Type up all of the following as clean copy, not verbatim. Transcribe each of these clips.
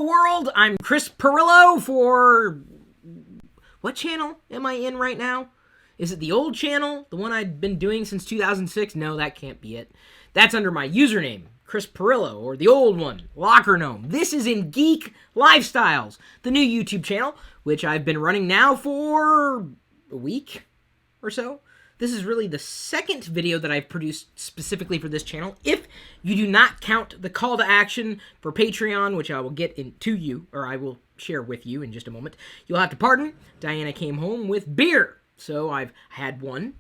world. I'm Chris Perillo for... What channel am I in right now? Is it the old channel? The one I've been doing since 2006? No, that can't be it. That's under my username, Chris Perillo, or the old one, Locker Gnome. This is in Geek Lifestyles, the new YouTube channel, which I've been running now for a week or so. This is really the second video that I've produced specifically for this channel. If you do not count the call to action for Patreon, which I will get into you, or I will share with you in just a moment, you'll have to pardon. Diana came home with beer, so I've had one.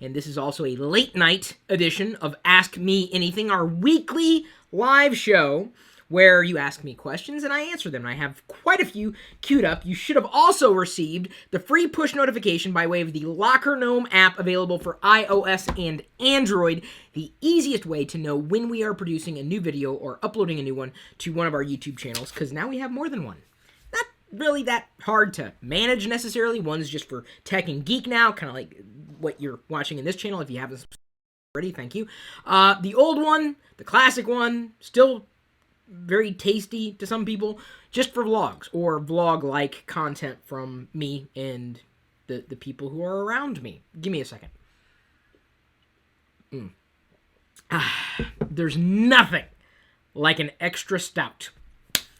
And this is also a late night edition of Ask Me Anything, our weekly live show where you ask me questions and I answer them. I have quite a few queued up. You should have also received the free push notification by way of the Locker Gnome app available for iOS and Android, the easiest way to know when we are producing a new video or uploading a new one to one of our YouTube channels, because now we have more than one. Not really that hard to manage necessarily. One's just for tech and geek now, kind of like what you're watching in this channel. If you haven't already, thank you. The old one, the classic one, still very tasty to some people, just for vlogs or vlog-like content from me and the people who are around me. Give me a second. There's nothing like an extra stout,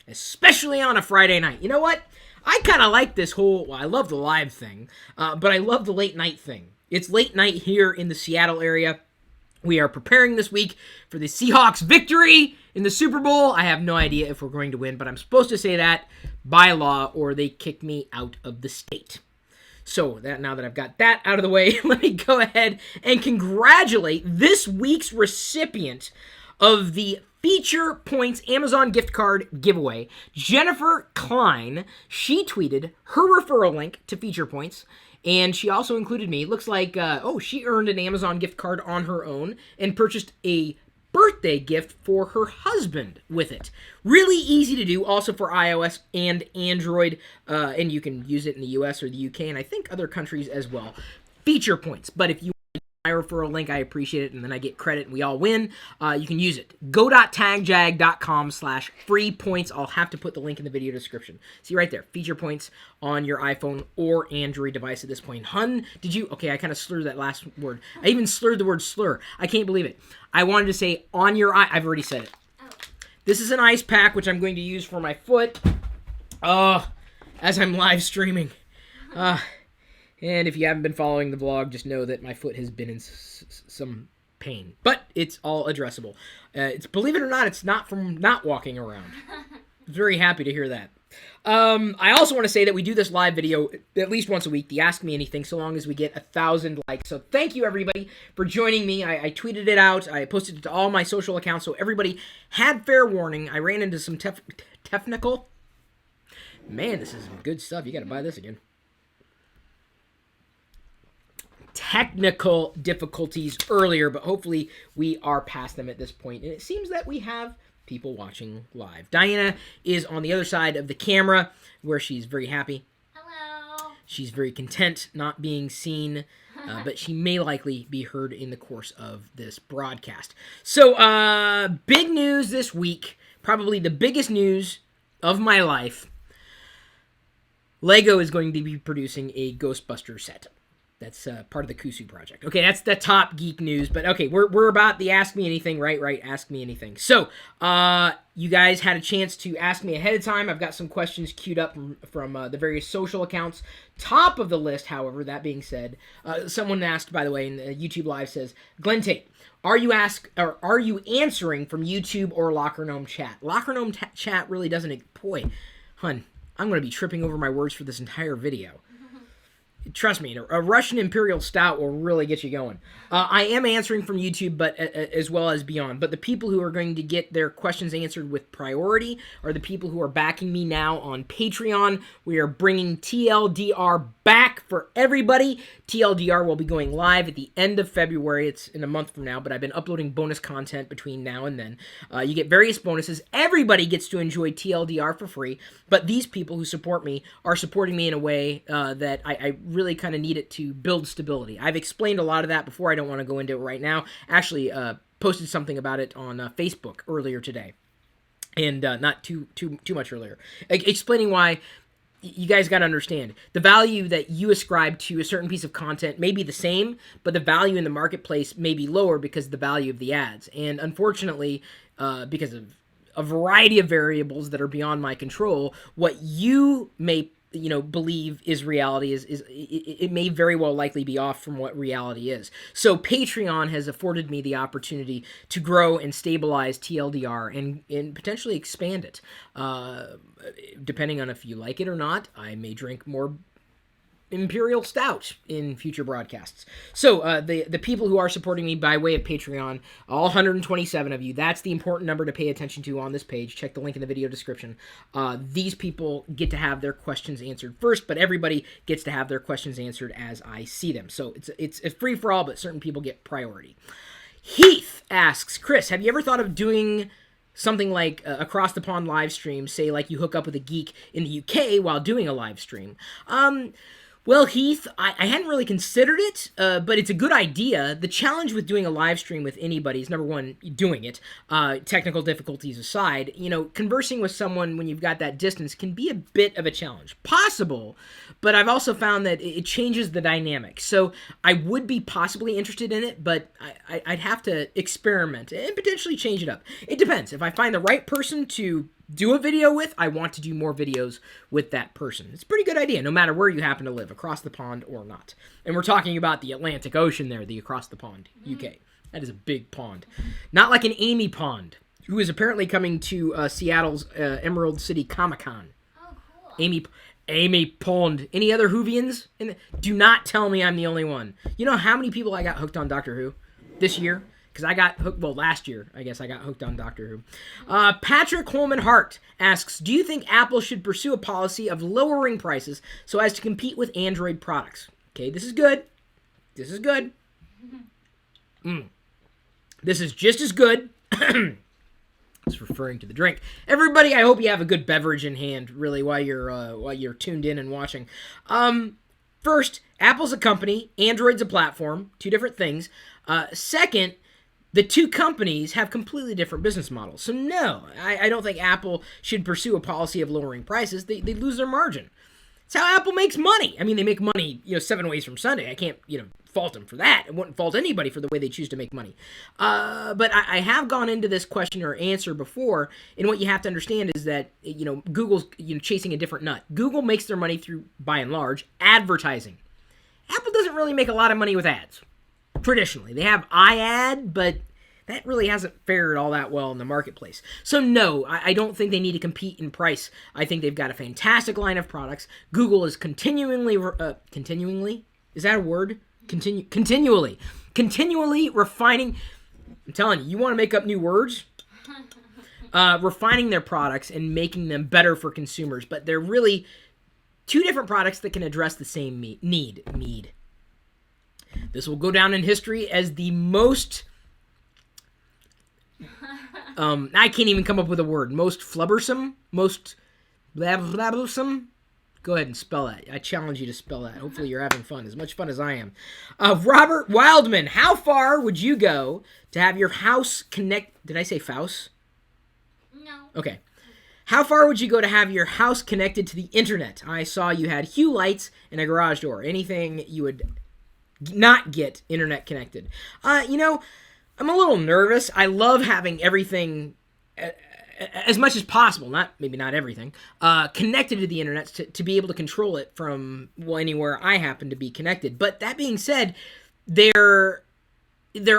especially on a Friday night. You know what? I kind of like this whole, well, I love the live thing, but I love the late night thing. It's late night here in the Seattle area. We are preparing this week for the Seahawks victory in the Super Bowl. I have no idea if we're going to win, but I'm supposed to say that by law or they kick me out of the state. So now that I've got that out of the way, let me go ahead and congratulate this week's recipient of the Feature Points Amazon gift card giveaway, Jennifer Klein. She tweeted her referral link to Feature Points, and she also included me. It looks like, she earned an Amazon gift card on her own and purchased a birthday gift for her husband with it. Really easy to do, also for iOS and Android, and you can use it in the US or the UK, and I think other countries as well. Feature Points, but if you my referral link, I appreciate it, and then I get credit and we all win. You can use it. go.tagjag.com/free points. I'll have to put the link in the video description. See right there, Feature Points on your iPhone or Android device at this point. Hun, did you? Okay, I kind of slurred that last word. I even slurred the word slur. I can't believe it. I wanted to say on your eye. I've already said it. This is an ice pack, which I'm going to use for my foot as I'm live streaming. And if you haven't been following the vlog, just know that my foot has been in some pain. But it's all addressable. Believe it or not, it's not from not walking around. I'm very happy to hear that. I also want to say that we do this live video at least once a week, the Ask Me Anything, so long as we get 1,000 likes. So thank you, everybody, for joining me. I tweeted it out. I posted it to all my social accounts, so everybody had fair warning. I ran into some technical... Man, this is some good stuff. You got to buy this again. Technical difficulties earlier, but hopefully we are past them at this point. And it seems that we have people watching live. Diana is on the other side of the camera where she's very happy. Hello. She's very content not being seen, but she may likely be heard in the course of this broadcast. So, big news this week, probably the biggest news of my life. Lego is going to be producing a Ghostbuster set. That's part of the Kusu project. Okay, that's the top geek news, but okay, we're about the Ask Me Anything, right? Ask Me Anything. So, you guys had a chance to ask me ahead of time. I've got some questions queued up from the various social accounts. Top of the list, however, that being said, someone asked, by the way, in the YouTube Live says, Glenn Tate, are you answering from YouTube or Locker Gnome chat? Locker Gnome chat really doesn't... Boy, hun, I'm going to be tripping over my words for this entire video. Trust me, a Russian Imperial Stout will really get you going. I am answering from YouTube, but as well as beyond. But the people who are going to get their questions answered with priority are the people who are backing me now on Patreon. We are bringing TLDR back for everybody. TLDR will be going live at the end of February. It's in a month from now, but I've been uploading bonus content between now and then. You get various bonuses. Everybody gets to enjoy TLDR for free, but these people who support me are supporting me in a way that I really kind of need it to build stability. I've explained a lot of that before. I don't want to go into it right now. Actually, posted something about it on Facebook earlier today. and not too much earlier, explaining why you guys got to understand the value that you ascribe to a certain piece of content may be the same, but the value in the marketplace may be lower because of the value of the ads. And unfortunately, because of a variety of variables that are beyond my control, what you may believe is reality is it may very well likely be off from what reality is. So Patreon has afforded me the opportunity to grow and stabilize TLDR and potentially expand it. Depending on if you like it or not, I may drink more Imperial Stout in future broadcasts. So the people who are supporting me by way of Patreon, all 127 of you, that's the important number to pay attention to on this page. Check the link in the video description. These people get to have their questions answered first, but everybody gets to have their questions answered as I see them. So it's free for all, but certain people get priority. Heath asks, Chris, have you ever thought of doing something like across the pond live stream, say like you hook up with a geek in the UK while doing a live stream? Well, Heath, I hadn't really considered it, but it's a good idea. The challenge with doing a live stream with anybody is, number one, doing it. Technical difficulties aside, conversing with someone when you've got that distance can be a bit of a challenge. Possible, but I've also found that it changes the dynamic. So I would be possibly interested in it, but I'd have to experiment and potentially change it up. It depends. If I find the right person to do a video with, I want to do more videos with that person. It's a pretty good idea, no matter where you happen to live, across the pond or not. And we're talking about the Atlantic Ocean there, the across the pond, UK. That is a big pond. Not like an Amy Pond, who is apparently coming to Seattle's Emerald City Comic-Con. Oh, cool. Amy Pond. Any other Whovians? Do not tell me I'm the only one. You know how many people I got hooked on Doctor Who this year? Because I got hooked, last year, I guess I got hooked on Doctor Who. Patrick Holman-Hart asks, do you think Apple should pursue a policy of lowering prices so as to compete with Android products? Okay, this is good. This is good. This is just as good. It's referring to the drink. Everybody, I hope you have a good beverage in hand, really, while you're tuned in and watching. First, Apple's a company, Android's a platform, two different things. Second, the two companies have completely different business models. So no, I don't think Apple should pursue a policy of lowering prices. They lose their margin. It's how Apple makes money. I mean, they make money, 7 ways from Sunday. I can't, fault them for that. I wouldn't fault anybody for the way they choose to make money. But I have gone into this question or answer before, and what you have to understand is that, Google's, chasing a different nut. Google makes their money through, by and large, advertising. Apple doesn't really make a lot of money with ads. Traditionally, they have iAd, but that really hasn't fared all that well in the marketplace. So no, I don't think they need to compete in price. I think they've got a fantastic line of products. Google is continually, is that a word? Continually refining. I'm telling you want to make up new words? Refining their products and making them better for consumers. But they're really two different products that can address the same need. This will go down in history as the most, I can't even come up with a word, most flubbersome, most blablabblesome. Go ahead and spell that. I challenge you to spell that. Hopefully you're having fun, as much fun as I am. Robert Wildman, how far would you go to have your house connect? Did I say Faust? No. Okay. How far would you go to have your house connected to the internet? I saw you had Hue lights and a garage door. Anything you would not get internet connected. I'm a little nervous. I love having everything, as much as possible, maybe not everything, connected to the internet to be able to control it from anywhere I happen to be connected. But that being said, they're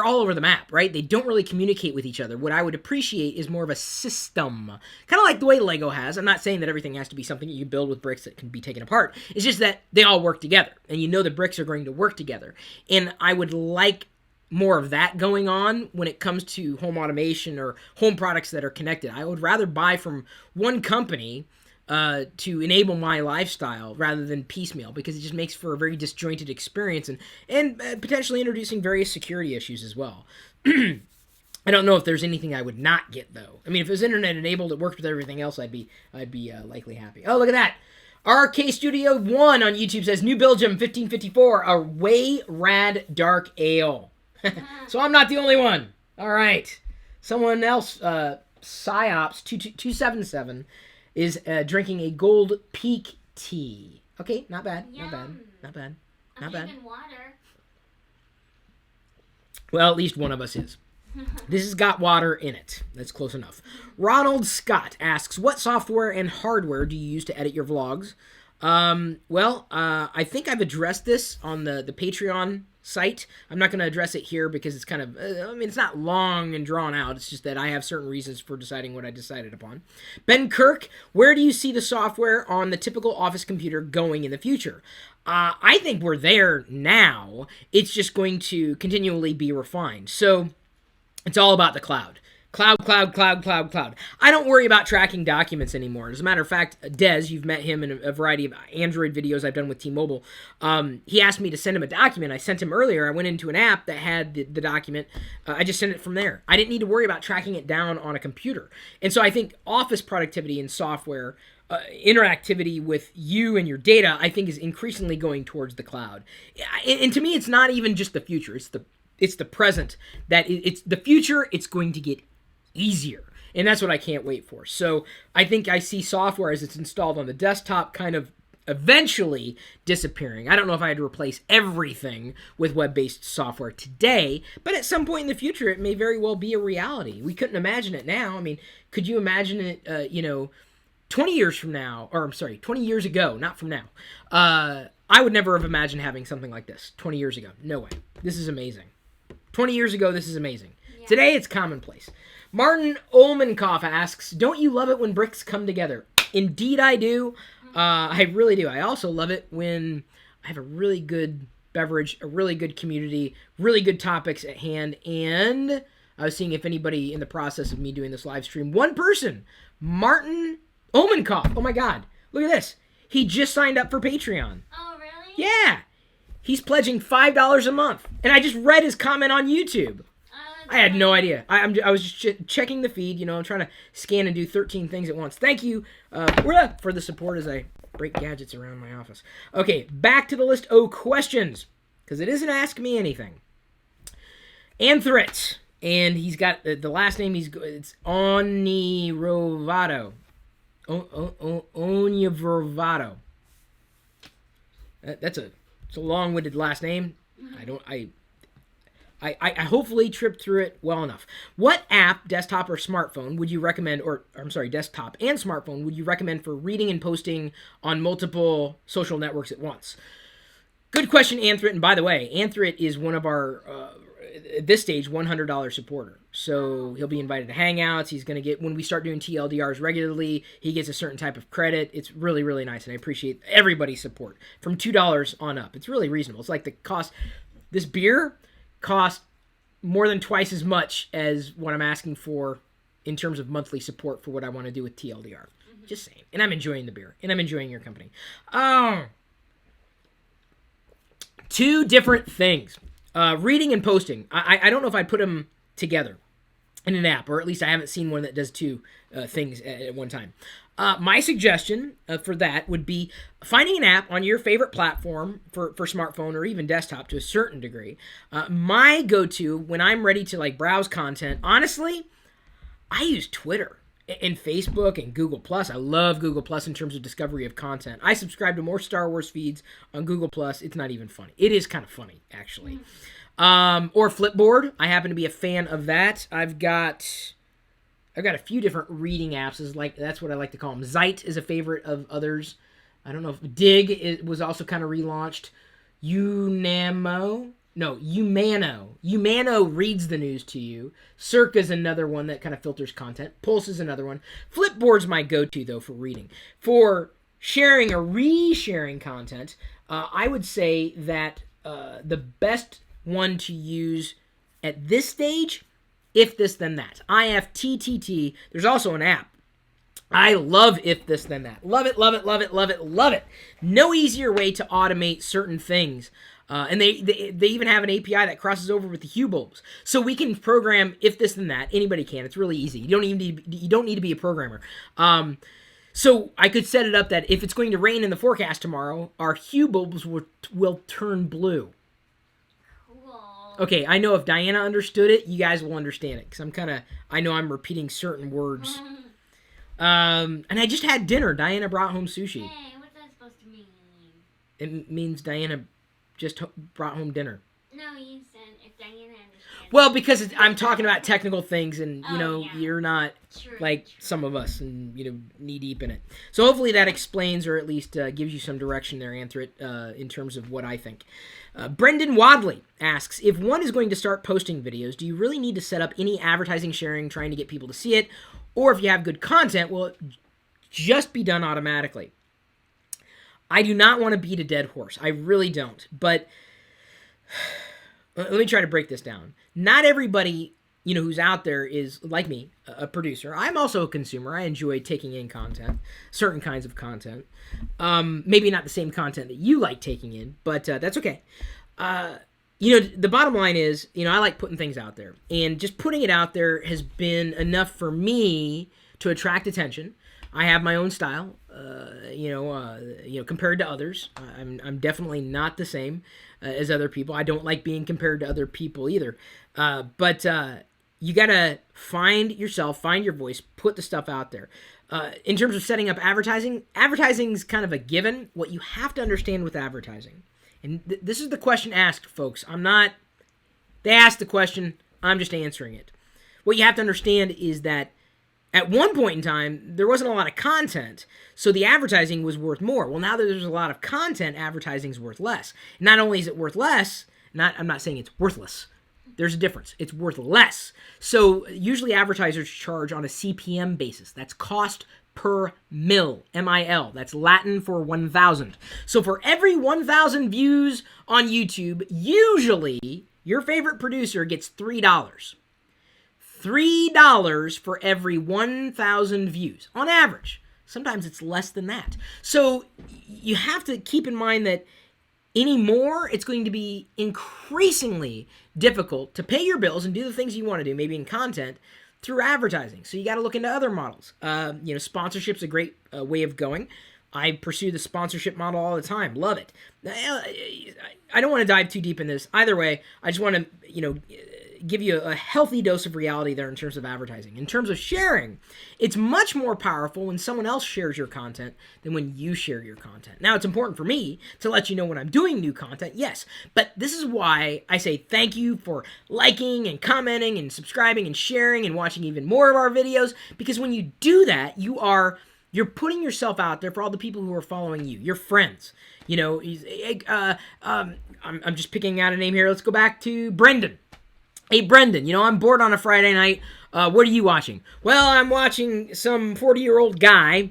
all over the map, right? They don't really communicate with each other. What I would appreciate is more of a system, kind of like the way Lego has. I'm not saying that everything has to be something that you build with bricks that can be taken apart. It's just that they all work together, and the bricks are going to work together. And I would like more of that going on when it comes to home automation or home products that are connected. I would rather buy from one company to enable my lifestyle rather than piecemeal, because it just makes for a very disjointed experience and potentially introducing various security issues as well. I don't know if there's anything I would not get, though. I mean, if it was internet enabled, it worked with everything else, I'd be likely happy. Oh, look at that. RK Studio 1 on YouTube says, New Belgium 1554, a way rad dark ale. So I'm not the only one. All right. Someone else Psyops 277 is drinking a Gold Peak tea. Okay, not bad. Not bad. Yum. Not bad. I'm Not bad. drinking water. Well, at least one of us is. This has got water in it. That's close enough. Ronald Scott asks, what software and hardware do you use to edit your vlogs? I think I've addressed this on the Patreon site. I'm not going to address it here because it's kind of, it's not long and drawn out. It's just that I have certain reasons for deciding what I decided upon. Ben Kirk, where do you see the software on the typical office computer going in the future? I think we're there now. It's just going to continually be refined. So it's all about the cloud. Cloud. I don't worry about tracking documents anymore. As a matter of fact, Des, you've met him in a variety of Android videos I've done with T-Mobile. He asked me to send him a document. I sent him earlier. I went into an app that had the document. I just sent it from there. I didn't need to worry about tracking it down on a computer. And so I think office productivity and software interactivity with you and your data, I think, is increasingly going towards the cloud. And to me, it's not even just the future. It's the present. It's the future. It's going to get easier, and that's what I can't wait for. So I think I see software as it's installed on the desktop kind of eventually disappearing. I don't know if I had to replace everything with web-based software today, but at some point in the future it may very well be a reality. We couldn't imagine it now. I mean, could you imagine it 20 years from now, or I'm sorry, 20 years ago, not from now. I would never have imagined having something like this 20 years ago. No way. This is amazing. 20 years ago, this is amazing. Yeah. Today, it's commonplace. Martin Olmenkoff asks, don't you love it when bricks come together? Indeed, I do. I really do. I also love it when I have a really good beverage, a really good community, really good topics at hand, and I was seeing if anybody in the process of me doing this live stream, one person, Martin Olmenkoff. Oh my God. Look at this. He just signed up for Patreon. Oh, really? Yeah. He's pledging $5 a month. And I just read his comment on YouTube. I had no idea. I was just checking the feed, I'm trying to scan and do 13 things at once. Thank you for the support as I break gadgets around my office. Okay, back to the list of questions, because it isn't Ask Me Anything. Anthrit, and he's got the last name, it's Onyrovato. Onyrovato. It's a long-winded last name. I hopefully tripped through it well enough. What app, desktop or smartphone, would you recommend, desktop and smartphone, would you recommend for reading and posting on multiple social networks at once? Good question, Anthrit. And by the way, Anthrit is one of our, at this stage, $100 supporter. So he'll be invited to Hangouts. He's going to get, when we start doing TLDRs regularly, he gets a certain type of credit. It's really, really nice, and I appreciate everybody's support. From $2 on up. It's really reasonable. It's like the cost, this beer cost more than twice as much as what I'm asking for in terms of monthly support for what I want to do with TLDR. Mm-hmm. Just saying. And I'm enjoying the beer. And I'm enjoying your company. Two different things. Reading and posting. I don't know if I'd put them together in an app, or at least I haven't seen one that does two things at one time. My suggestion for that would be finding an app on your favorite platform for smartphone or even desktop to a certain degree. My go-to when I'm ready to browse content, honestly, I use Twitter and Facebook and Google+. I love Google+ in terms of discovery of content. I subscribe to more Star Wars feeds on Google+. It's not even funny. It is kind of funny, actually. Or Flipboard. I happen to be a fan of that. I've got a few different reading apps. That's what I like to call them. Zeit is a favorite of others. I don't know if Dig was also kind of relaunched. Umano reads the news to you. Circa is another one that kind of filters content. Pulse is another one. Flipboard's my go-to, though, for reading. For sharing or re-sharing content, I would say that the best one to use at this stage, If This Then That. IFTTT. There's also an app. I love If This Then That. Love it, love it, love it, love it, love it. No easier way to automate certain things. And they even have an API that crosses over with the Hue bulbs. So we can program If This Then That. Anybody can. It's really easy. You don't need to be a programmer. So I could set it up that if it's going to rain in the forecast tomorrow, our Hue bulbs will turn blue. Okay, I know if Diana understood it, you guys will understand it. Because I know I'm repeating certain words. And I just had dinner. Diana brought home sushi. Hey, what's that supposed to mean? It means Diana just brought home dinner. No, you said if Diana understands. Well, because I'm talking about technical things, and Yeah. you're not True, like true. some of us, and knee deep in it. So hopefully that explains, or at least gives you some direction there, Anthrit, in terms of what I think. Brendan Wadley asks, if one is going to start posting videos, do you really need to set up any advertising sharing trying to get people to see it? Or if you have good content, will it just be done automatically? I do not want to beat a dead horse. I really don't. But let me try to break this down. Not everybody, who's out there is, like me, a producer. I'm also a consumer. I enjoy taking in content, certain kinds of content. Maybe not the same content that you like taking in, but that's okay. The bottom line is, I like putting things out there. And just putting it out there has been enough for me to attract attention. I have my own style, compared to others. I'm definitely not the same as other people. I don't like being compared to other people either. But you got to find yourself, find your voice, put the stuff out there. In terms of setting up advertising's kind of a given. What you have to understand with advertising, and this is the question asked, folks. They asked the question, I'm just answering it. What you have to understand is that at one point in time, there wasn't a lot of content, so the advertising was worth more. Well, now that there's a lot of content, advertising's worth less. Not only is it worth less, I'm not saying it's worthless. There's a difference. It's worth less. So usually advertisers charge on a CPM basis. That's cost per mil, M-I-L. That's Latin for 1,000. So for every 1,000 views on YouTube, usually your favorite producer gets $3. $3 for every 1,000 views, on average. Sometimes it's less than that. So you have to keep in mind that anymore, it's going to be increasingly difficult to pay your bills and do the things you want to do, maybe in content, through advertising. So you got to look into other models. Sponsorship's a great way of going. I pursue the sponsorship model all the time. Love it. I don't want to dive too deep in this. Either way, I just want to, give you a healthy dose of reality there in terms of advertising. In terms of sharing, it's much more powerful when someone else shares your content than when you share your content. Now, it's important for me to let you know when I'm doing new content, yes, but this is why I say thank you for liking and commenting and subscribing and sharing and watching even more of our videos, because when you do that, you're putting yourself out there for all the people who are following you, your friends. I'm just picking out a name here. Let's go back to Brendan. Hey, Brendan, I'm bored on a Friday night. What are you watching? Well, I'm watching some 40-year-old guy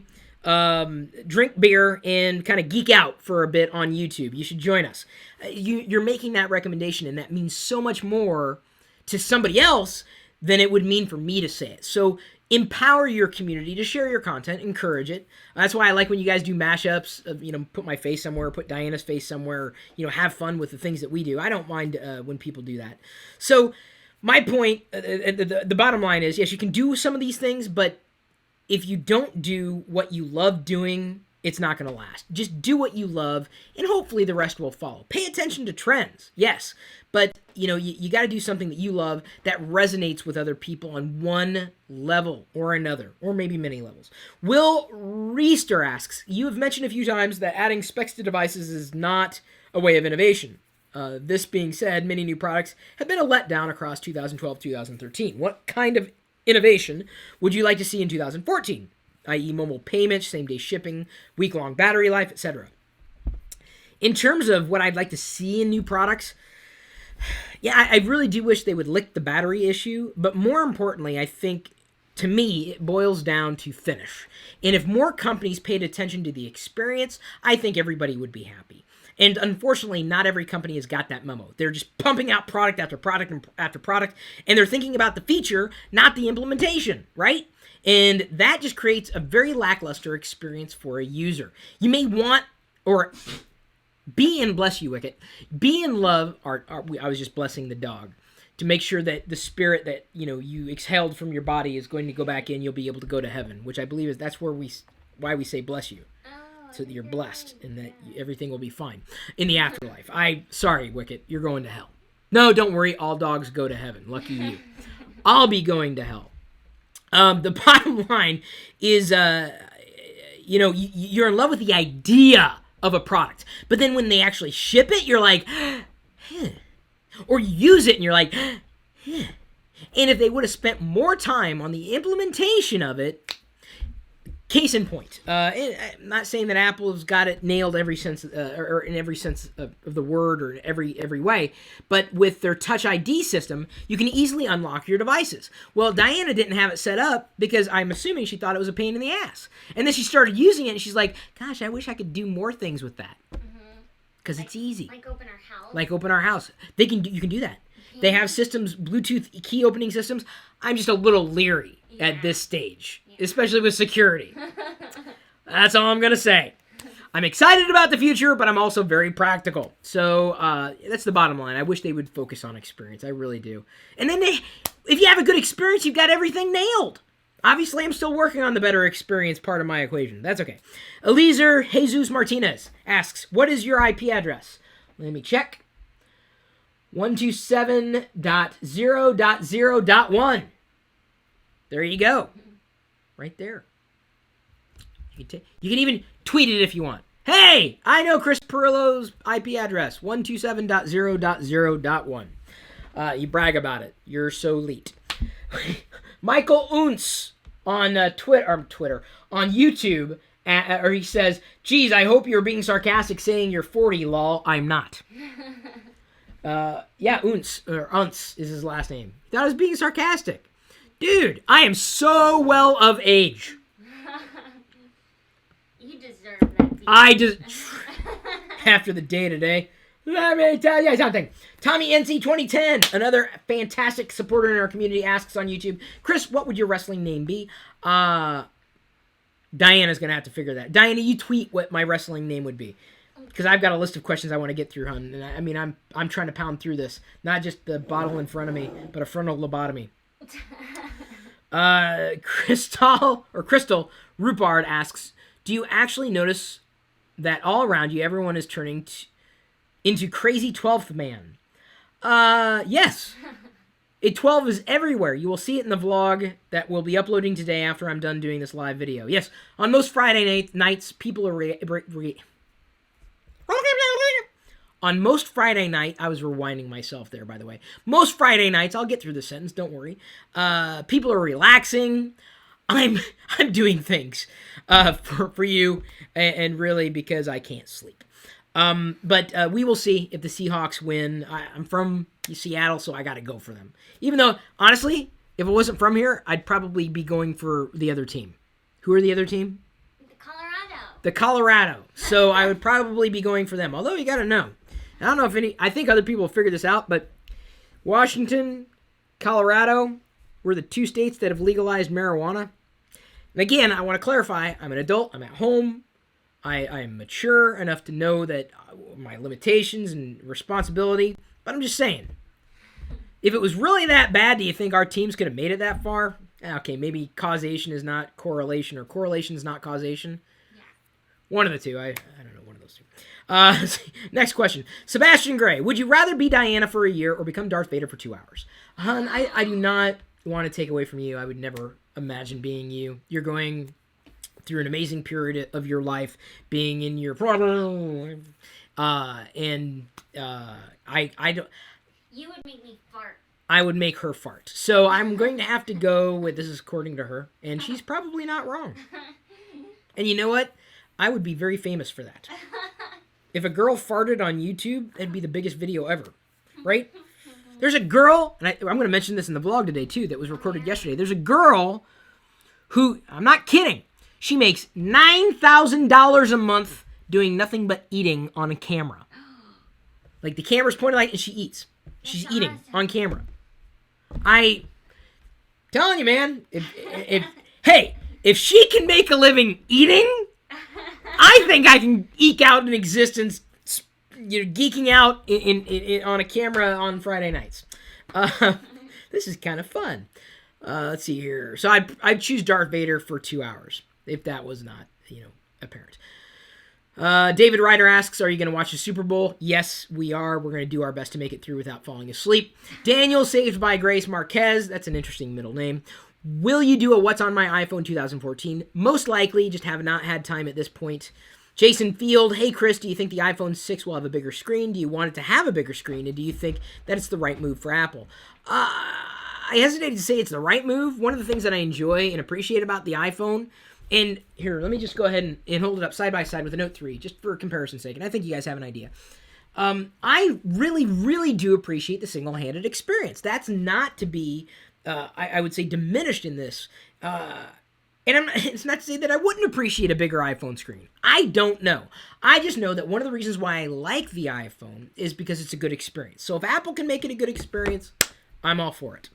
drink beer and kind of geek out for a bit on YouTube. You should join us. You're making that recommendation, and that means so much more to somebody else than it would mean for me to say it. So empower your community to share your content, encourage it. That's why I like when you guys do mashups of, put my face somewhere, put Diana's face somewhere, have fun with the things that we do. I don't mind when people do that. So my point, the bottom line is, yes, you can do some of these things, but if you don't do what you love doing, it's not going to last. Just do what you love, and hopefully the rest will follow. Pay attention to trends, yes, but you got to do something that you love that resonates with other people on one level or another, or maybe many levels. Will Reister asks, you have mentioned a few times that adding specs to devices is not a way of innovation. This being said, many new products have been a letdown across 2012-2013. What kind of innovation would you like to see in 2014? i.e. mobile payments, same-day shipping, week-long battery life, etc. In terms of what I'd like to see in new products, yeah, I really do wish they would lick the battery issue, but more importantly, I think, to me, it boils down to finish. And if more companies paid attention to the experience, I think everybody would be happy. And unfortunately, not every company has got that memo. They're just pumping out product after product after product, and they're thinking about the feature, not the implementation, right? And that just creates a very lackluster experience for a user. You may want, or be in, bless you, Wicket, be in love, I was just blessing the dog, to make sure that the spirit that, you exhaled from your body is going to go back in, you'll be able to go to heaven, which I believe that's why we say bless you. So that you're blessed and that everything will be fine in the afterlife. Sorry, Wicket, you're going to hell. No, don't worry. All dogs go to heaven. Lucky you. I'll be going to hell. The bottom line is, you're in love with the idea of a product. But then when they actually ship it, you're like, huh. Or you use it and you're like, huh. And if they would have spent more time on the implementation of it, case in point. I'm not saying that Apple's got it nailed every sense, or in every sense of the word, or every way. But with their Touch ID system, you can easily unlock your devices. Well, Diana didn't have it set up because I'm assuming she thought it was a pain in the ass. And then she started using it, and she's like, "Gosh, I wish I could do more things with that." Because it's easy. Like open our house. Like open our house. You can do that. They have systems, Bluetooth key opening systems. I'm just a little leery at this stage, especially with security. That's all I'm going to say. I'm excited about the future, but I'm also very practical. So that's the bottom line. I wish they would focus on experience. I really do. And then if you have a good experience, you've got everything nailed. Obviously, I'm still working on the better experience part of my equation. That's okay. Eliezer Jesus Martinez asks, what is your IP address? Let me check. 127.0.0.1. There you go. Right there. You can even tweet it if you want. Hey, I know Chris Perillo's IP address, 127.0.0.1. You brag about it. You're so elite. Michael Unz on Twitter, on YouTube, or he says, geez, I hope you're being sarcastic saying you're 40, lol. I'm not. Unz is his last name. He thought I was being sarcastic. Dude, I am so well of age. You deserve that. I just... After the day today. Let me tell you something. Tommy NC 2010, another fantastic supporter in our community, asks on YouTube, Chris, what would your wrestling name be? Diana's going to have to figure that. Diana, you tweet what my wrestling name would be. Because I've got a list of questions I want to get through, hon. And I'm trying to pound through this. Not just the bottle in front of me, but a frontal lobotomy. Crystal Rupard asks, do you actually notice that all around you, everyone is turning into crazy 12th man? Yes. 12 is everywhere. You will see it in the vlog that we'll be uploading today after I'm done doing this live video. Yes, on most Friday nights, people are... On most Friday night, I was rewinding myself there, by the way. Most Friday nights, I'll get through the sentence, don't worry. People are relaxing. I'm doing things for you, and really because I can't sleep. But we will see if the Seahawks win. I'm from Seattle, so I got to go for them. Even though, honestly, if it wasn't from here, I'd probably be going for the other team. Who are the other team? The Colorado. So I would probably be going for them. Although you got to know. I don't know if I think other people will figure this out, but Washington, Colorado were the two states that have legalized marijuana. And again, I want to clarify, I'm an adult, I'm at home, I am mature enough to know that my limitations and responsibility, but I'm just saying, if it was really that bad, do you think our teams could have made it that far? Okay, maybe causation is not correlation, or correlation is not causation. Yeah. One of the two, I don't know, one of those two. Next question. Sebastian Gray, would you rather be Diana for a year or become Darth Vader for 2 hours? Hun, I do not want to take away from you. I would never imagine being you. You're going through an amazing period of your life, being in your... I don't... You would make me fart. I would make her fart. So I'm going to have to go with, this is according to her, and she's probably not wrong. And you know what? I would be very famous for that. If a girl farted on YouTube, that'd be the biggest video ever, right? There's a girl, and I'm going to mention this in the vlog today too, that was recorded yesterday. There's a girl who, I'm not kidding, she makes $9,000 a month doing nothing but eating on a camera. Like the camera's pointed like, and she eats. She's eating on camera. Telling you, man, if she can make a living eating, I think I can eke out an existence, geeking out in on a camera on Friday nights. This is kind of fun. Let's see here. So I'd choose Darth Vader for 2 hours, if that was not, apparent. David Ryder asks, are you going to watch the Super Bowl? Yes, we are. We're going to do our best to make it through without falling asleep. Daniel, Saved by Grace Marquez. That's an interesting middle name. Will you do a What's on My iPhone 2014? Most likely, just have not had time at this point. Jason Field, hey Chris, do you think the iPhone 6 will have a bigger screen? Do you want it to have a bigger screen? And do you think that it's the right move for Apple? I hesitated to say it's the right move. One of the things that I enjoy and appreciate about the iPhone, and here, let me just go ahead and hold it up side by side with the Note 3, just for comparison's sake, and I think you guys have an idea. I really, really do appreciate the single-handed experience. That's not to be, I would say, diminished in this. And it's not to say that I wouldn't appreciate a bigger iPhone screen. I don't know. I just know that one of the reasons why I like the iPhone is because it's a good experience. So if Apple can make it a good experience, I'm all for it.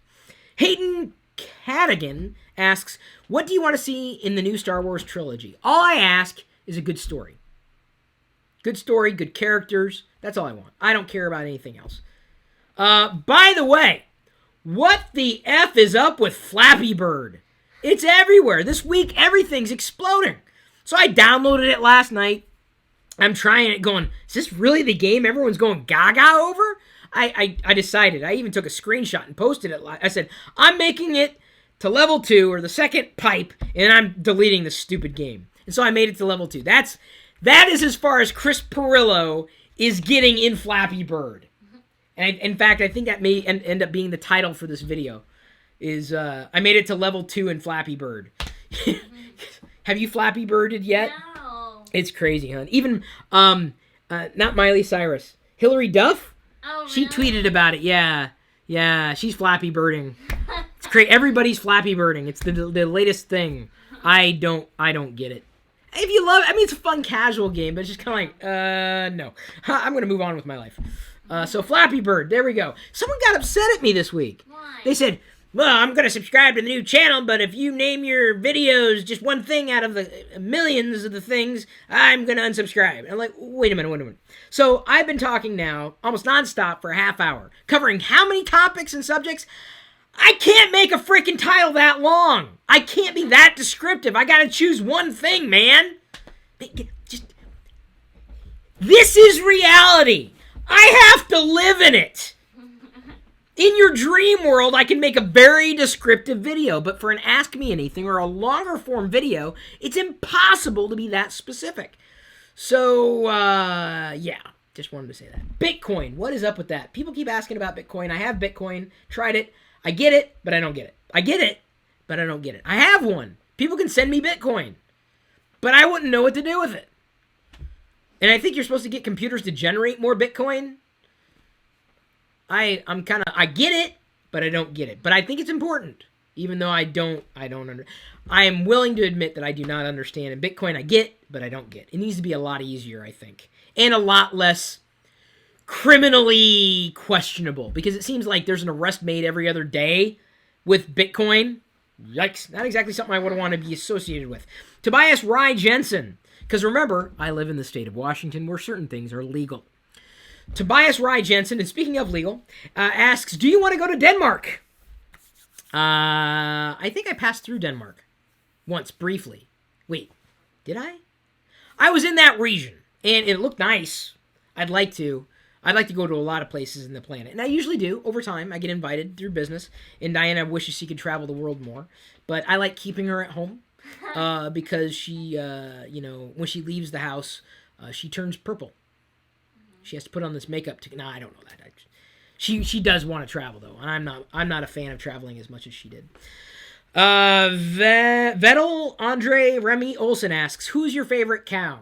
Hayden Cadigan asks, what do you want to see in the new Star Wars trilogy? All I ask is a good story. Good story, good characters. That's all I want. I don't care about anything else. By the way, what the F is up with Flappy Bird? It's everywhere. This week, everything's exploding. So I downloaded it last night. I'm trying it going, is this really the game everyone's going gaga over? I decided. I even took a screenshot and posted it. I said, I'm making it to level 2 or the second pipe, and I'm deleting this stupid game. And so I made it to level 2. That is as far as Chris Pirillo is getting in Flappy Bird. And in fact, I think that may end up being the title for this video. Is I made it to level 2 in Flappy Bird. Have you Flappy Birded yet? No. It's crazy, huh? Even, not Miley Cyrus. Hillary Duff? Oh, She really? tweeted about it, yeah. Yeah, she's Flappy Birding. It's crazy. Everybody's Flappy Birding. It's the latest thing. I don't get it. If you love it, I mean, it's a fun casual game, but it's just kind of like, no. I'm going to move on with my life. So Flappy Bird, there we go. Someone got upset at me this week. Why? They said, well, I'm going to subscribe to the new channel, but if you name your videos just one thing out of the millions of the things, I'm going to unsubscribe. And I'm like, wait a minute. So I've been talking now almost nonstop for a half hour, covering how many topics and subjects? I can't make a freaking title that long. I can't be that descriptive. I got to choose one thing, man. This is reality. I have to live in it. In your dream world, I can make a very descriptive video, but for an Ask Me Anything or a longer form video, it's impossible to be that specific. So, yeah, just wanted to say that. Bitcoin, what is up with that? People keep asking about Bitcoin. I have Bitcoin, tried it. I get it, but I don't get it. I get it, but I don't get it. I have one. People can send me Bitcoin, but I wouldn't know what to do with it. And I think you're supposed to get computers to generate more Bitcoin. I get it, but I don't get it. But I think it's important, even though I am willing to admit that I do not understand. And Bitcoin I get, but I don't get. It needs to be a lot easier, I think. And a lot less criminally questionable. Because it seems like there's an arrest made every other day with Bitcoin. Yikes. Not exactly something I would want to be associated with. Tobias Rye Jensen. Because remember, I live in the state of Washington where certain things are legal. Tobias Rye Jensen, and speaking of legal, asks, do you want to go to Denmark? I think I passed through Denmark once, briefly. Wait, did I? I was in that region, and it looked nice. I'd like to go to a lot of places in the planet, and I usually do. Over time, I get invited through business, and Diana wishes she could travel the world more, but I like keeping her at home because she, when she leaves the house, she turns purple. She has to put on this makeup to. No, I don't know that. She does want to travel though, and I'm not a fan of traveling as much as she did. Vettel Andre Remy Olsen asks, "Who's your favorite cow?"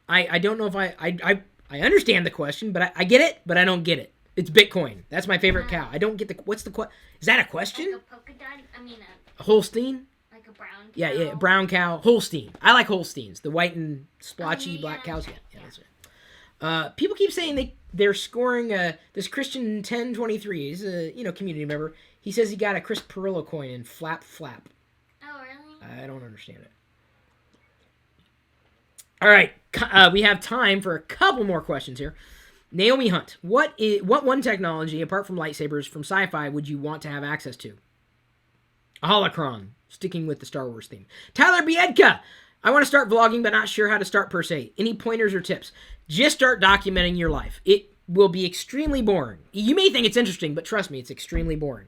I don't know if I understand the question, but I get it, but I don't get it. It's Bitcoin. That's my favorite cow. I don't get the. What's the question? Is that a question? Like a polka dot? I mean a Holstein. like a brown cow. Yeah, brown cow, Holstein. I like Holsteins, the white and splotchy black cows. Yeah, that's right. People keep saying they're scoring this Christian 1023. He's a community member. He says he got a Chris Pirillo coin in Flap. Oh, really? I don't understand it. All right, we have time for a couple more questions here. Naomi Hunt, what one technology apart from lightsabers from sci-fi would you want to have access to? A holocron, sticking with the Star Wars theme. Tyler Biedka, I want to start vlogging, but not sure how to start per se. Any pointers or tips? Just start documenting your life. It will be extremely boring. You may think it's interesting, but trust me, it's extremely boring.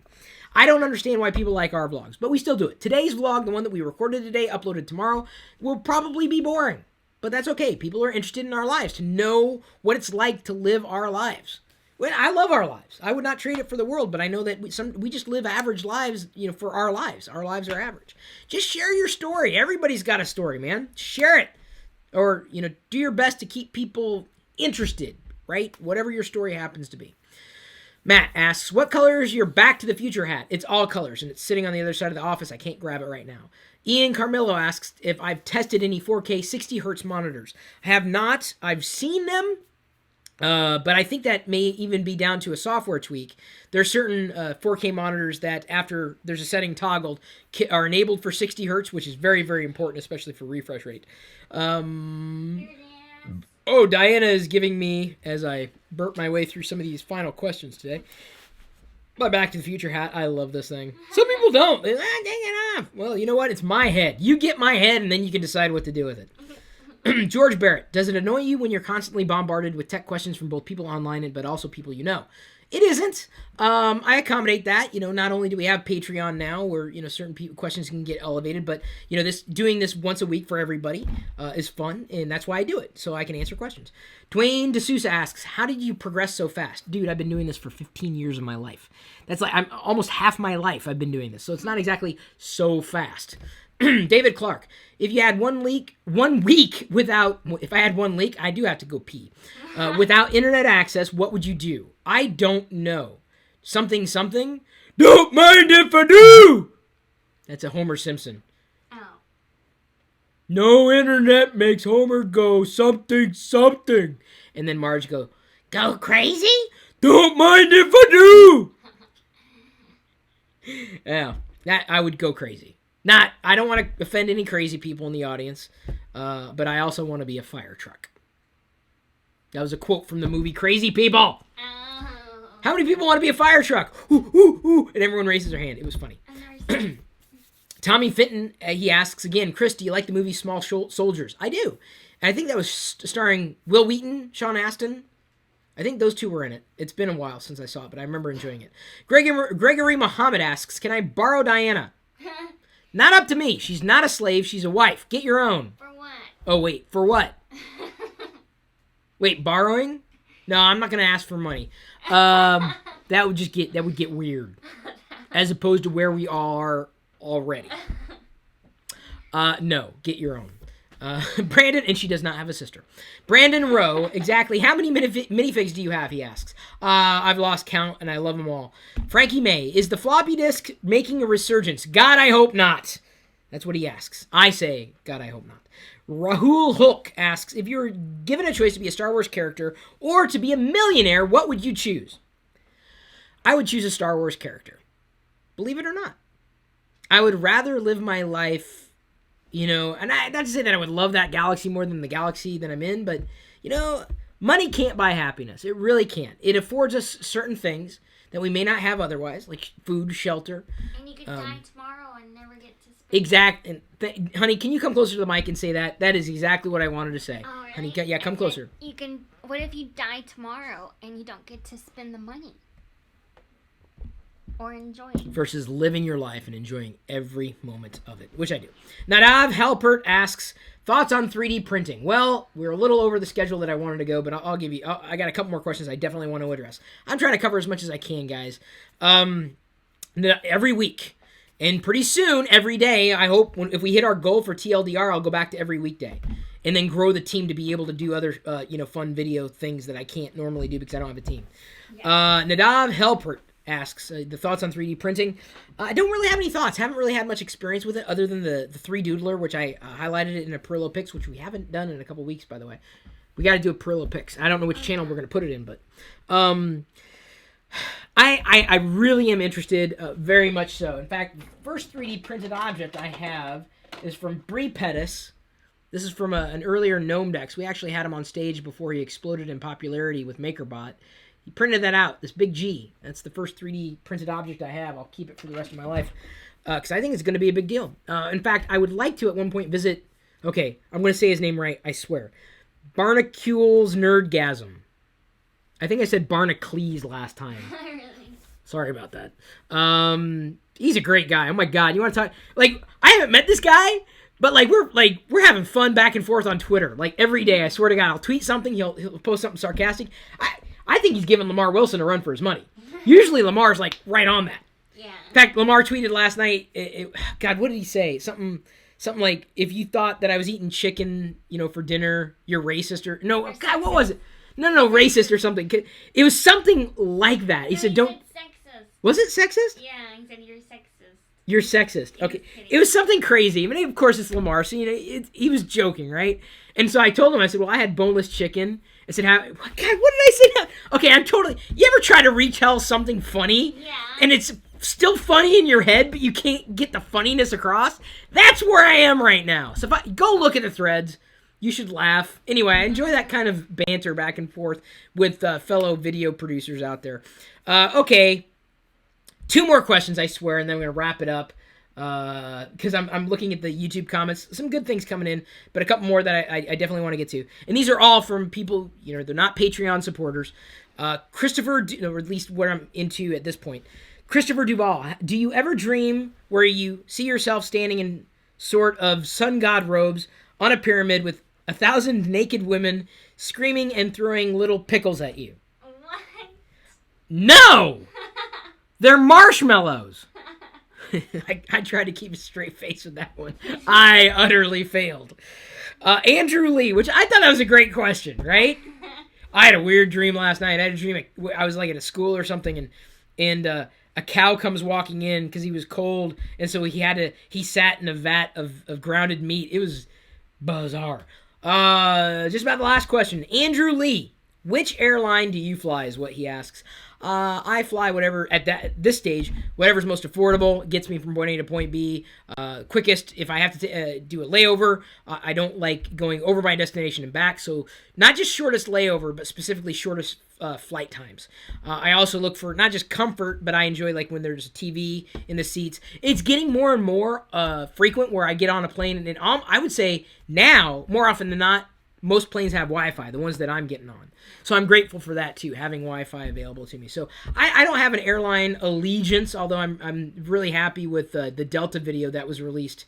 I don't understand why people like our vlogs, but we still do it. Today's vlog, the one that we recorded today, uploaded tomorrow, will probably be boring. But that's okay. People are interested in our lives, to know what it's like to live our lives. Well, I love our lives. I would not trade it for the world, but I know that we just live average lives, for our lives. Our lives are average. Just share your story. Everybody's got a story, man. Share it. Or, do your best to keep people interested, right? Whatever your story happens to be. Matt asks, what color is your Back to the Future hat? It's all colors, and it's sitting on the other side of the office. I can't grab it right now. Ian Carmillo asks if I've tested any 4K 60 hertz monitors. I have not. I've seen them. But I think that may even be down to a software tweak. There are certain 4K monitors that after there's a setting toggled are enabled for 60 hertz, which is very, very important, especially for refresh rate. Diana is giving me, as I burp my way through some of these final questions today, my Back to the Future hat. I love this thing. Some people don't. Dang it off. Well, you know what? It's my head. You get my head, and then you can decide what to do with it. George Barrett, does it annoy you when you're constantly bombarded with tech questions from both people online but also people you know? It isn't. I accommodate that. Not only do we have Patreon now where, certain questions can get elevated, but, doing this once a week for everybody is fun, and that's why I do it, so I can answer questions. Dwayne D'Souza asks, how did you progress so fast? Dude, I've been doing this for 15 years of my life. That's like, I'm almost half my life I've been doing this, so it's not exactly so fast. David Clark, if you had if I had 1 week, I do have to go pee. Without internet access, what would you do? I don't know. Something. Don't mind if I do! That's a Homer Simpson. Oh. No internet makes Homer go something. And then Marge go crazy? Don't mind if I do! Yeah, that I would go crazy. I don't want to offend any crazy people in the audience, but I also want to be a fire truck. That was a quote from the movie Crazy People. Oh. How many people want to be a fire truck? Ooh, ooh, ooh. And everyone raises their hand. It was funny. Tommy Fenton, he asks again, Chris, do you like the movie Small Soldiers? I do. And I think that was starring Will Wheaton, Sean Astin. I think those two were in it. It's been a while since I saw it, but I remember enjoying it. Gregory Muhammad asks, can I borrow Diana? Not up to me. She's not a slave. She's a wife. Get your own. For what? Oh, wait. For what? Wait, borrowing? No, I'm not going to ask for money. That would get weird. As opposed to where we are already. No, get your own. Brandon, and she does not have a sister. Brandon Rowe, exactly how many minifigs do you have, he asks. I've lost count, and I love them all. Frankie May, is the floppy disk making a resurgence? God, I hope not. That's what he asks. I say, God, I hope not. Rahul Hulk asks, if you were given a choice to be a Star Wars character or to be a millionaire, what would you choose? I would choose a Star Wars character. Believe it or not. I would rather live my life... and not to say that I would love that galaxy more than the galaxy that I'm in, but, money can't buy happiness. It really can't. It affords us certain things that we may not have otherwise, like food, shelter. And you could die tomorrow and never get to spend Exact. And honey, can you come closer to the mic and say that? That is exactly what I wanted to say. Oh, really? Honey, yeah, come closer. You can. What if you die tomorrow and you don't get to spend the money? Or enjoy it. Versus living your life and enjoying every moment of it, which I do. Nadav Halpert asks, thoughts on 3D printing? Well, we're a little over the schedule that I wanted to go, but I'll give you, I got a couple more questions I definitely want to address. I'm trying to cover as much as I can, guys. Every week. And pretty soon, every day, I hope, if we hit our goal for TLDR, I'll go back to every weekday. And then grow the team to be able to do other, fun video things that I can't normally do because I don't have a team. Yeah. Nadav Halpert asks the thoughts on 3D printing. I don't really have any thoughts. Haven't really had much experience with it other than the 3Doodler, which I highlighted it in a Perillo Picks, which we haven't done in a couple weeks, by the way. We got to do a Perillo Picks. I don't know which channel we're going to put it in, but I really am interested, very much so. In fact, the first 3D printed object I have is from Bree Pettis. This is from an earlier Gnome Dex. We actually had him on stage before he exploded in popularity with MakerBot. He printed that out, this big G. That's the first 3D printed object I have. I'll keep it for the rest of my life because I think it's going to be a big deal. In fact, I would like to at one point visit Okay, I'm going to say his name right, I swear. Barnacules Nerdgasm. I think I said Barnacles last time. Really? Sorry about that. He's a great guy. Oh my god, you want to talk? Like, I haven't met this guy, but we're having fun back and forth on Twitter. Like every day, I swear to God, I'll tweet something, he'll post something sarcastic. I think he's giving Lamar Wilson a run for his money. Usually Lamar's like right on that. Yeah. In fact, Lamar tweeted last night. God, what did he say? Something like, if you thought that I was eating chicken, for dinner, you're racist or no? Or God, what sexist. was it? No, racist or something. It was something like that. He said, "Don't." Sexist. Was it sexist? Yeah, he said you're sexist. You're sexist. Okay. Kidding. It was something crazy. I mean, of course, it's Lamar, so, he was joking, right? And so I told him, I said, well, I had boneless chicken. I said, God, what did I say now? Okay, you ever try to retell something funny? Yeah. And it's still funny in your head, but you can't get the funniness across? That's where I am right now. So go look at the threads. You should laugh. Anyway, I enjoy that kind of banter back and forth with fellow video producers out there. Okay. 2 more questions, I swear, and then I'm going to wrap it up because I'm looking at the YouTube comments. Some good things coming in, but a couple more that I definitely want to get to. And these are all from people, they're not Patreon supporters. Christopher, or at least what I'm into at this point. Christopher Duvall, do you ever dream where you see yourself standing in sort of sun god robes on a pyramid with 1,000 naked women screaming and throwing little pickles at you? What? No! They're marshmallows. I tried to keep a straight face with that one. I utterly failed. Andrew Lee, which I thought that was a great question, right? I had a weird dream last night. I had a dream I was like at a school or something, and a cow comes walking in because he was cold, and so he sat in a vat of grounded meat. It was bizarre. Just about the last question. Andrew Lee, which airline do you fly is what he asks. I fly whatever, at this stage, whatever's most affordable, gets me from point A to point B, quickest. If I have to do a layover, I don't like going over my destination and back, so not just shortest layover, but specifically shortest flight times. I also look for not just comfort, but I enjoy when there's a TV in the seats. It's getting more and more frequent where I get on a plane, and I would say now, more often than not, most planes have Wi-Fi, the ones that I'm getting on. So I'm grateful for that too, having Wi-Fi available to me. So I don't have an airline allegiance, although I'm really happy with the Delta video that was released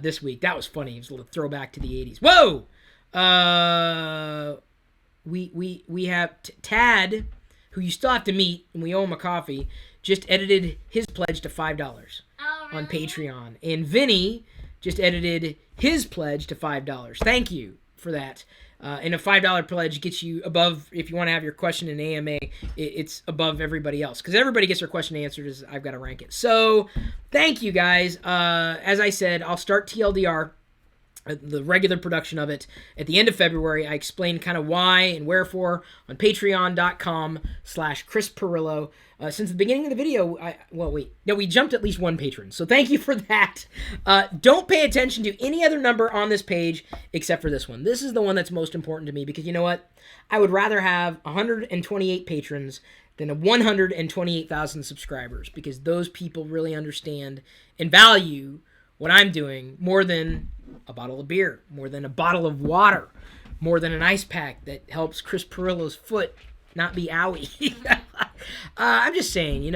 this week. That was funny. It was a little throwback to the 80s. Whoa! We have Tad, who you still have to meet, and we owe him a coffee, just edited his pledge to $5 on Patreon. And Vinny just edited his pledge to $5. Thank you for that. And a $5 pledge gets you above, if you want to have your question in AMA, it's above everybody else. Because everybody gets their question answered as I've got to rank it. So, thank you guys. As I said, I'll start TLDR, the regular production of it, at the end of February. I explained kind of why and wherefore on patreon.com/Chris Perillo. Since the beginning of the video, we jumped at least one patron. So thank you for that. Don't pay attention to any other number on this page except for this one. This is the one that's most important to me because you know what? I would rather have 128 patrons than 128,000 subscribers because those people really understand and value what I'm doing more than a bottle of beer, more than a bottle of water, more than an ice pack that helps Chris Perillo's foot not be owie. I'm just saying,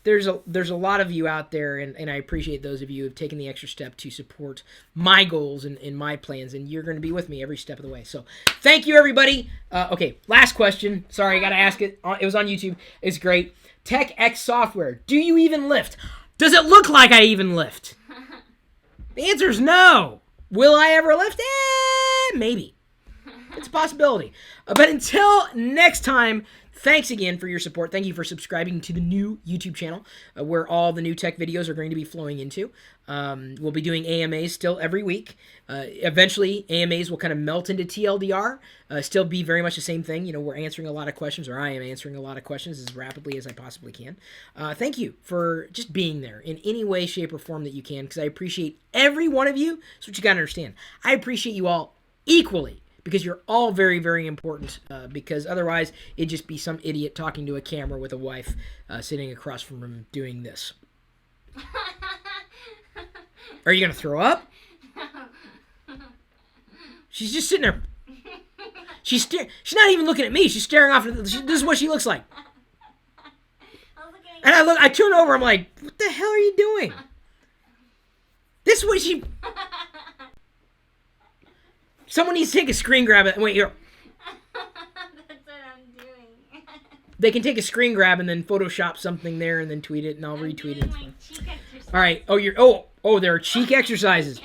there's a lot of you out there, and I appreciate those of you who have taken the extra step to support my goals and my plans, and you're going to be with me every step of the way. So thank you, everybody. Okay, last question. Sorry, I got to ask it. It was on YouTube. It's great. Tech X Software. Do you even lift? Does it look like I even lift? The answer is no. Will I ever lift? Maybe. It's a possibility. But until next time, thanks again for your support. Thank you for subscribing to the new YouTube channel where all the new tech videos are going to be flowing into. We'll be doing AMAs still every week. Eventually, AMAs will kind of melt into TLDR. Still be very much the same thing. We're answering a lot of questions, or I am answering a lot of questions as rapidly as I possibly can. Thank you for just being there in any way, shape, or form that you can, because I appreciate every one of you. That's what you got to understand. I appreciate you all equally, because you're all very, very important, because otherwise it'd just be some idiot talking to a camera with a wife sitting across from him doing this. Are you going to throw up? She's just sitting there. She's not even looking at me. She's staring off. This is what she looks like. And I turn over. I'm like, what the hell are you doing? This is what she. Someone needs to take a screen grab. Wait, here. That's what I'm doing. They can take a screen grab and then Photoshop something there and then tweet it, and I'll retweet it. All right. There are cheek exercises.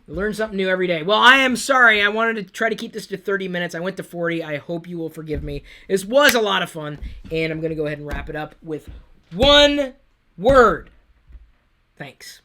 You learn something new every day. Well, I am sorry. I wanted to try to keep this to 30 minutes. I went to 40. I hope you will forgive me. This was a lot of fun, and I'm going to go ahead and wrap it up with one word. Thanks.